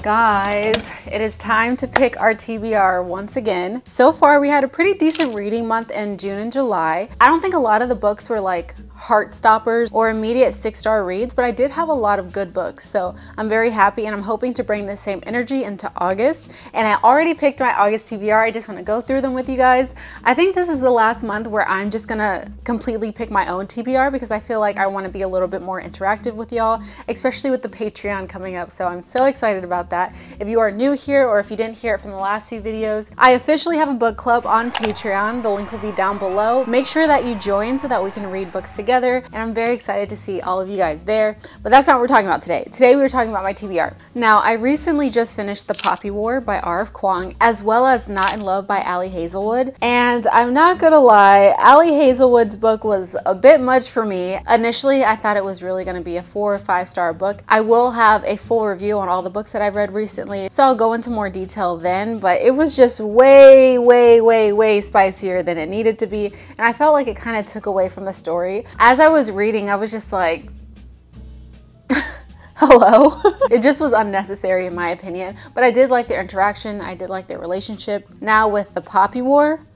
Guys, it is time to pick our TBR once again. So far, we had a pretty decent reading month in June and July. I don't think a lot of the books were like heart stoppers or immediate 6-star reads, but I did have a lot of good books. So I'm very happy, and I'm hoping to bring the same energy into August. And I already picked my August TBR. I just want to go through them with you guys. I think this is the last month where I'm just gonna completely pick my own TBR because I feel like I want to be a little bit more interactive with y'all, especially with the Patreon coming up. So I'm so excited about that. If you are new here or if you didn't hear it from the last few videos, I officially have a book club on Patreon. The link will be down below. Make sure that you join so that we can read books together, and I'm very excited to see all of you guys there. But that's not what we're talking about today. Today we were talking about my TBR. Now, I recently just finished The Poppy War by R.F. Kuang, as well as Not in Love by Ali Hazelwood, and I'm not gonna lie, Ali Hazelwood's book was a bit much for me. Initially, I thought it was really gonna be a 4 or 5-star book. I will have a full review on all the books that I've read recently, so I'll go into more detail then, but it was just way spicier than it needed to be, and I felt like it kind of took away from the story. As I was reading, I was just like, hello? It just was unnecessary in my opinion, but I did like their interaction. I did like their relationship. Now with The Poppy War,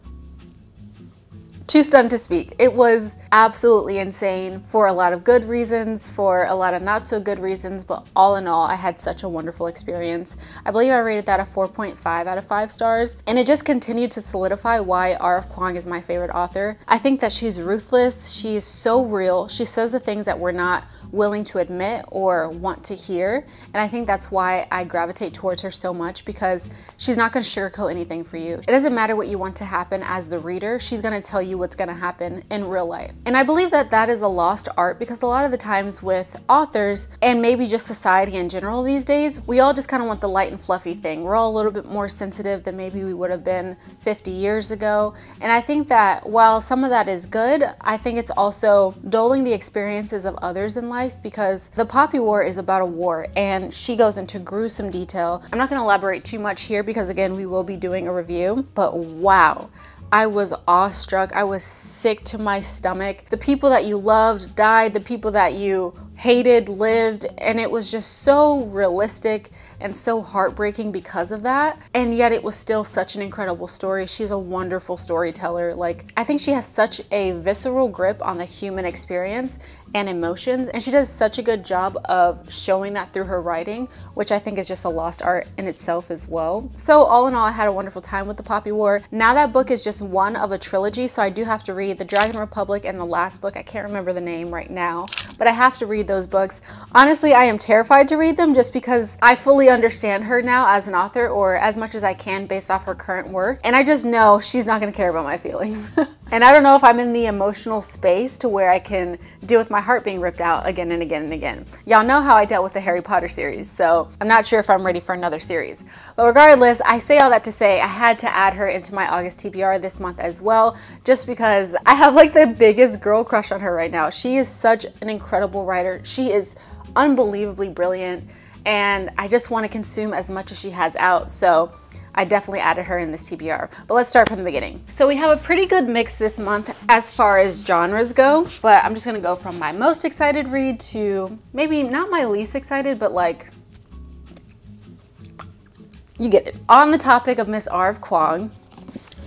too stunned to speak. It was absolutely insane for a lot of good reasons, for a lot of not so good reasons, but all in all, I had such a wonderful experience. I believe I rated that a 4.5 out of 5 stars, and it just continued to solidify why R.F. Kuang is my favorite author. I think that she's ruthless. She is so real. She says the things that we're not willing to admit or want to hear, and I think that's why I gravitate towards her so much, because she's not going to sugarcoat anything for you. It doesn't matter what you want to happen as the reader. She's going to tell you what's going to happen in real life. And I believe that that is a lost art, because a lot of the times with authors, and maybe just society in general these days, we all just kind of want the light and fluffy thing. We're all a little bit more sensitive than maybe we would have been 50 years ago. And I think that while some of that is good, I think it's also dulling the experiences of others in life, because The Poppy War is about a war, and she goes into gruesome detail. I'm not going to elaborate too much here because again, we will be doing a review, but wow. I was awestruck. I was sick to my stomach. The people that you loved died. The people that you hated lived, and it was just so realistic and so heartbreaking because of that. And yet it was still such an incredible story. She's a wonderful storyteller. Like, I think she has such a visceral grip on the human experience and emotions, and she does such a good job of showing that through her writing, which I think is just a lost art in itself as well. So all in all, I had a wonderful time with The Poppy War. Now that book is just one of a trilogy, so I do have to read The Dragon Republic and the last book. I can't remember the name right now, but I have to read those books. Honestly, I am terrified to read them just because I fully understand her now as an author, or as much as I can based off her current work, and I just know she's not going to care about my feelings. And I don't know if I'm in the emotional space to where I can deal with my heart being ripped out again and again and again. Y'all know how I dealt with the Harry Potter series, so I'm not sure if I'm ready for another series. But regardless, I say all that to say I had to add her into my August TBR this month as well, just because I have like the biggest girl crush on her right now. She is such an incredible writer. She is unbelievably brilliant, and I just want to consume as much as she has out. So I definitely added her in this TBR. But let's start from the beginning. So we have a pretty good mix this month as far as genres go, but I'm just gonna go from my most excited read to maybe not my least excited, but like, you get it. On the topic of Miss R.F. Kuang,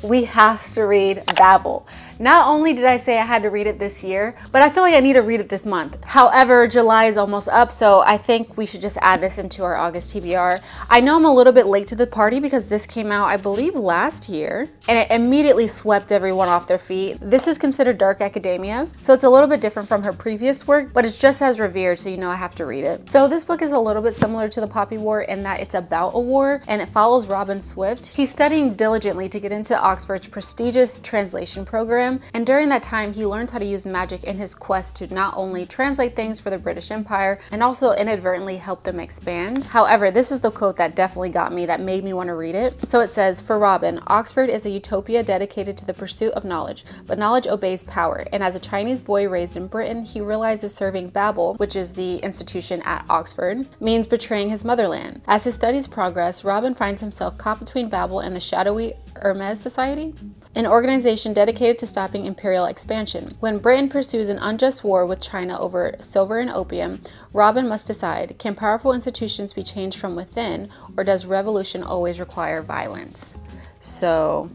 we have to read Babel. Not only did I say I had to read it this year, but I feel like I need to read it this month. However, July is almost up, so I think we should just add this into our August TBR. I know I'm a little bit late to the party because this came out, I believe, last year, and it immediately swept everyone off their feet. This is considered dark academia, so it's a little bit different from her previous work, but it's just as revered, so you know I have to read it. So this book is a little bit similar to The Poppy War in that it's about a war, and it follows Robin Swift. He's studying diligently to get into Oxford's prestigious translation program, and during that time he learned how to use magic in his quest to not only translate things for the British Empire and also inadvertently help them expand. However, this is the quote that definitely got me, that made me want to read it. So it says, "For Robin, Oxford is a utopia dedicated to the pursuit of knowledge, but knowledge obeys power, and as a Chinese boy raised in Britain, he realizes serving Babel, which is the institution at Oxford, means betraying his motherland. As his studies progress, Robin finds himself caught between Babel and the shadowy Hermes Society, an organization dedicated to stopping imperial expansion. When Britain pursues an unjust war with China over silver and opium, Robin must decide, can powerful institutions be changed from within, or does revolution always require violence? So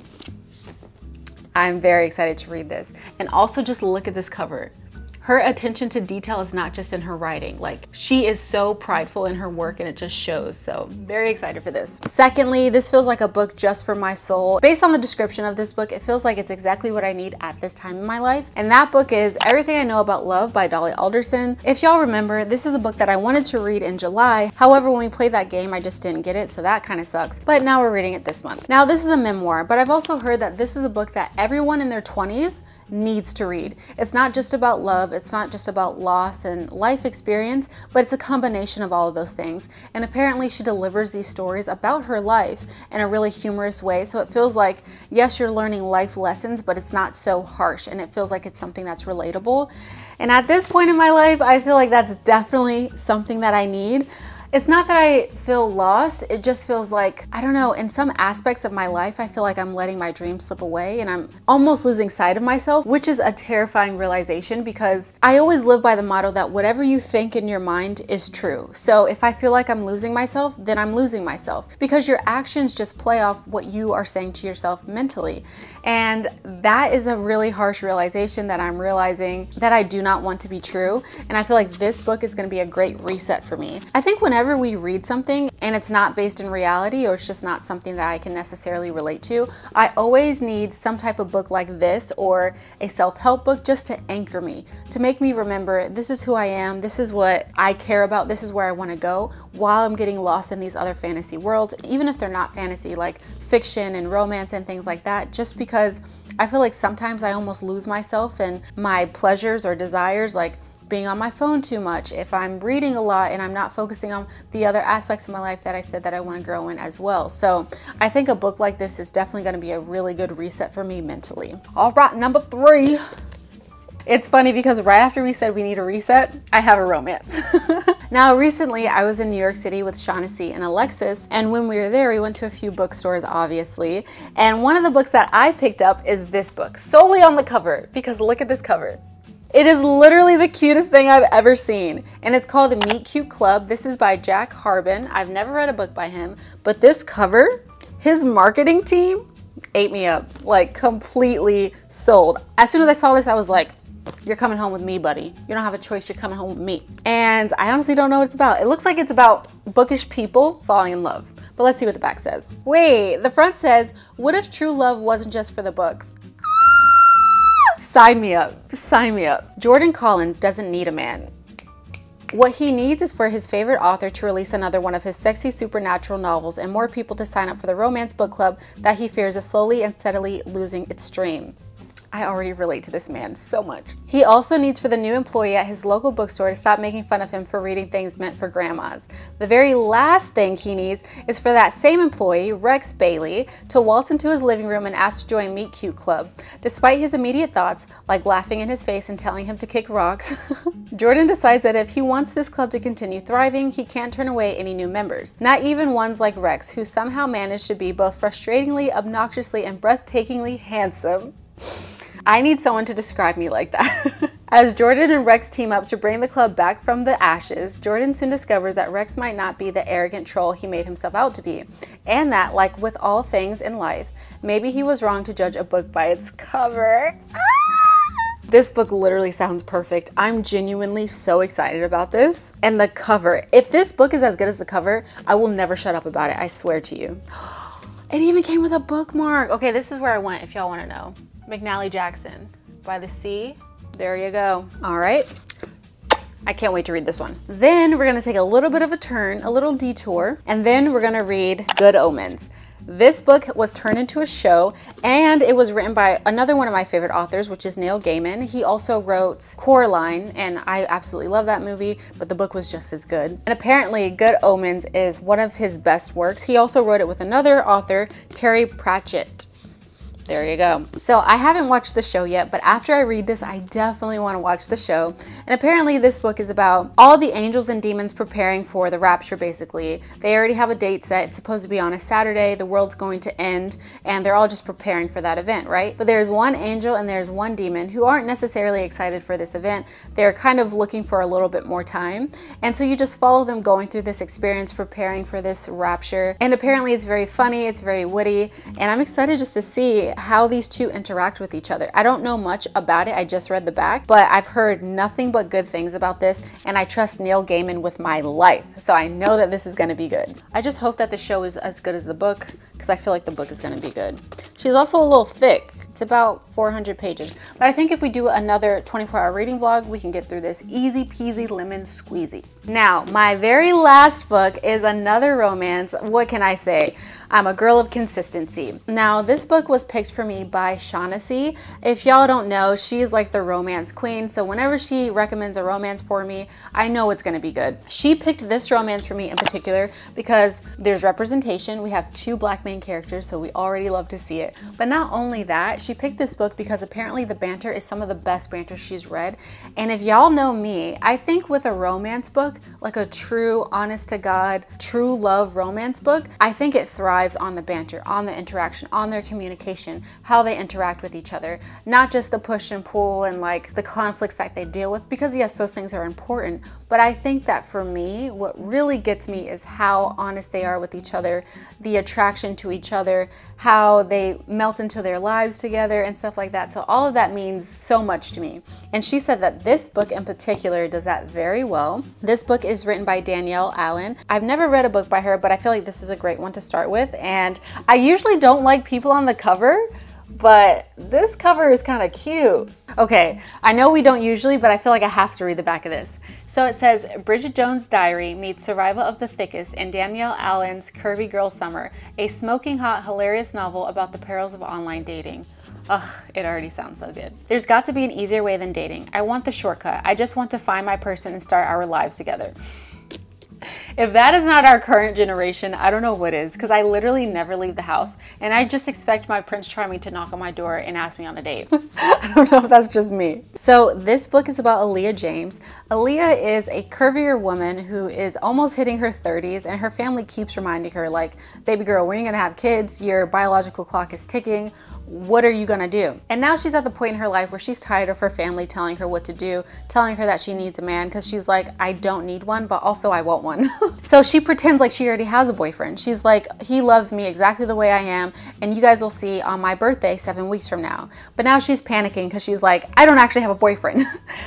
I'm very excited to read this. And also just look at this cover. Her attention to detail is not just in her writing. Like, she is so prideful in her work and it just shows. So very excited for this. Secondly, this feels like a book just for my soul. Based on the description of this book, it feels like it's exactly what I need at this time in my life. And that book is Everything I Know About Love by Dolly Alderson. If y'all remember, this is the book that I wanted to read in July. However, when we played that game, I just didn't get it. So that kind of sucks. But now we're reading it this month. Now, this is a memoir, but I've also heard that this is a book that everyone in their 20s needs to read. It's not just about love, it's not just about loss and life experience, but it's a combination of all of those things. And apparently she delivers these stories about her life in a really humorous way, so it feels like, yes, you're learning life lessons, but it's not so harsh, and it feels like it's something that's relatable. And at this point in my life, I feel like that's definitely something that I need. It's not that I feel lost, it just feels like, I don't know, in some aspects of my life, I feel like I'm letting my dreams slip away and I'm almost losing sight of myself, which is a terrifying realization because I always live by the motto that whatever you think in your mind is true. So if I feel like I'm losing myself, then I'm losing myself because your actions just play off what you are saying to yourself mentally. And that is a really harsh realization that I'm realizing that I do not want to be true. And I feel like this book is going to be a great reset for me. I think whenever we read something and it's not based in reality or it's just not something that I can necessarily relate to, I always need some type of book like this or a self-help book just to anchor me, to make me remember this is who I am, this is what I care about, this is where I want to go while I'm getting lost in these other fantasy worlds, even if they're not fantasy, like fiction and romance and things like that, just because I feel like sometimes I almost lose myself in my pleasures or desires, like being on my phone too much, if I'm reading a lot and I'm not focusing on the other aspects of my life that I said that I want to grow in as well. So I think a book like this is definitely going to be a really good reset for me mentally. All right, number 3. It's funny because right after we said we need a reset, I have a romance. Now, recently I was in New York City with Shaughnessy and Alexis, and when we were there, we went to a few bookstores, obviously. And one of the books that I picked up is this book, solely on the cover, because look at this cover. It is literally the cutest thing I've ever seen. And it's called Meet Cute Club. This is by Jack Harbin. I've never read a book by him, but this cover, his marketing team ate me up, like completely sold. As soon as I saw this, I was like, you're coming home with me, buddy. You don't have a choice, you're coming home with me. And I honestly don't know what it's about. It looks like it's about bookish people falling in love. But let's see what the back says. Wait, the front says, what if true love wasn't just for the books? Sign me up, sign me up. Jordan Collins doesn't need a man. What he needs is for his favorite author to release another one of his sexy supernatural novels and more people to sign up for the romance book club that he fears is slowly and steadily losing its stream. I already relate to this man so much. He also needs for the new employee at his local bookstore to stop making fun of him for reading things meant for grandmas. The very last thing he needs is for that same employee, Rex Bailey, to waltz into his living room and ask to join Meet Cute Club. Despite his immediate thoughts, like laughing in his face and telling him to kick rocks, Jordan decides that if he wants this club to continue thriving, he can't turn away any new members. Not even ones like Rex, who somehow managed to be both frustratingly, obnoxiously, and breathtakingly handsome. I need someone to describe me like that. As Jordan and Rex team up to bring the club back from the ashes, Jordan soon discovers that Rex might not be the arrogant troll he made himself out to be, and that, like with all things in life, maybe he was wrong to judge a book by its cover. This book literally sounds perfect. I'm genuinely so excited about this. And the cover, if this book is as good as the cover, I will never shut up about it, I swear to you. It even came with a bookmark. Okay, this is where I went if y'all want to know. McNally Jackson, By the Sea. There you go. All right. I can't wait to read this one. Then we're gonna take a little bit of a turn, a little detour, and then we're gonna read Good Omens. This book was turned into a show, and it was written by another one of my favorite authors, which is Neil Gaiman. He also wrote Coraline, and I absolutely love that movie, but the book was just as good. And apparently Good Omens is one of his best works. He also wrote it with another author, Terry Pratchett. There you go. So I haven't watched the show yet, but after I read this, I definitely want to watch the show. And apparently this book is about all the angels and demons preparing for the rapture, basically. They already have a date set. It's supposed to be on a Saturday. The world's going to end, and they're all just preparing for that event, right? But there's one angel and there's one demon who aren't necessarily excited for this event. They're kind of looking for a little bit more time. And so you just follow them going through this experience, preparing for this rapture. And apparently it's very funny, it's very witty, and I'm excited just to see how these two interact with each other. I don't know much about it. I just read the back, but I've heard nothing but good things about this, and I trust Neil Gaiman with my life. So I know that this is going to be good. I just hope that the show is as good as the book, because I feel like the book is going to be good. She's also a little thick. It's about 400 pages. But I think if we do another 24-hour reading vlog, we can get through this easy peasy lemon squeezy. Now, my very last book is another romance. What can I say? I'm a girl of consistency. Now, this book was picked for me by Shaughnessy. If y'all don't know, she's like the romance queen. So whenever she recommends a romance for me, I know it's gonna be good. She picked this romance for me in particular because there's representation. We have 2 Black main characters, so we already love to see it. But not only that, she picked this book because apparently the banter is some of the best banter she's read. And if y'all know me, I think with a romance book, like a true, honest to God, true love romance book, I think it thrives on the banter, on the interaction, on their communication, how they interact with each other, not just the push and pull and like the conflicts that they deal with, because yes, those things are important. But I think that for me, what really gets me is how honest they are with each other, the attraction to each other, how they melt into their lives together and stuff like that. So all of that means so much to me. And she said that this book in particular does that very well. This book is written by Danielle Allen. I've never read a book by her, but I feel like this is a great one to start with. And I usually don't like people on the cover, but this cover is kind of cute. Okay, I know we don't usually, but I feel like I have to read the back of this. So it says, Bridget Jones' Diary meets Survival of the Thickest in Danielle Allen's Curvy Girl Summer, a smoking hot, hilarious novel about the perils of online dating. Ugh, it already sounds so good. There's got to be an easier way than dating. I want the shortcut. I just want to find my person and start our lives together. If that is not our current generation, I don't know what is, because I literally never leave the house and I just expect my Prince Charming to knock on my door and ask me on a date. I don't know if that's just me. So this book is about Aaliyah James. Aaliyah is a curvier woman who is almost hitting her 30s, and her family keeps reminding her like, baby girl, when are you gonna have kids? Your biological clock is ticking. What are you gonna do? And now she's at the point in her life where she's tired of her family telling her what to do, telling her that she needs a man, because she's like, I don't need one, but also I want one. So she pretends like she already has a boyfriend. She's like, he loves me exactly the way I am, and you guys will see on my birthday 7 weeks from now. But now she's panicking because she's like, I don't actually have a boyfriend.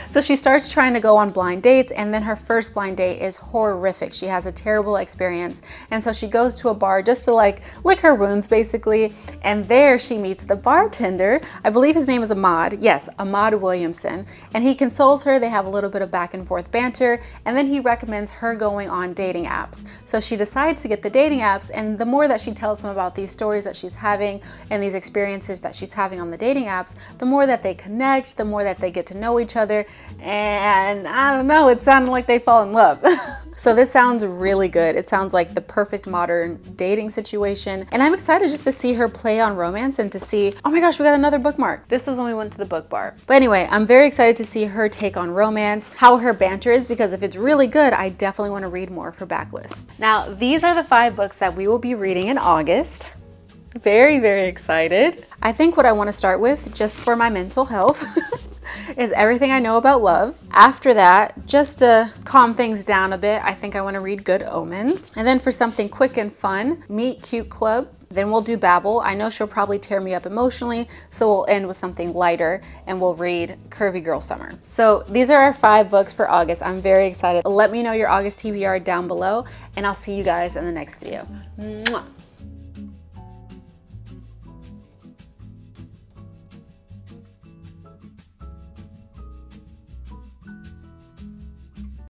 So she starts trying to go on blind dates, and then her first blind date is horrific. She has a terrible experience, and so she goes to a bar just to like lick her wounds basically, and there she meets the bartender. I believe his name is Ahmad. Yes, Ahmad Williamson. And he consoles her. They have a little bit of back and forth banter, and then he recommends her going on dating apps. So she decides to get the dating apps, and the more that she tells him about these stories that she's having and these experiences that she's having on the dating apps, the more that they connect, the more that they get to know each other, and I don't know, it sounded like they fall in love. So this sounds really good. It sounds like the perfect modern dating situation. And I'm excited just to see her play on romance and to see, oh my gosh, we got another bookmark. This was when we went to the book bar. But anyway, I'm very excited to see her take on romance, how her banter is, because if it's really good, I definitely want to read more of her backlist. Now, these are the 5 books that we will be reading in August. Very, very excited. I think what I want to start with, just for my mental health, is Everything I Know About Love. After that, just to calm things down a bit, I think I want to read Good Omens. And then for something quick and fun, Meet Cute Club. Then we'll do Babel. I know she'll probably tear me up emotionally, so we'll end with something lighter and we'll read Curvy Girl Summer. So these are our 5 books for August. I'm very excited. Let me know your August TBR down below, and I'll see you guys in the next video. Mwah.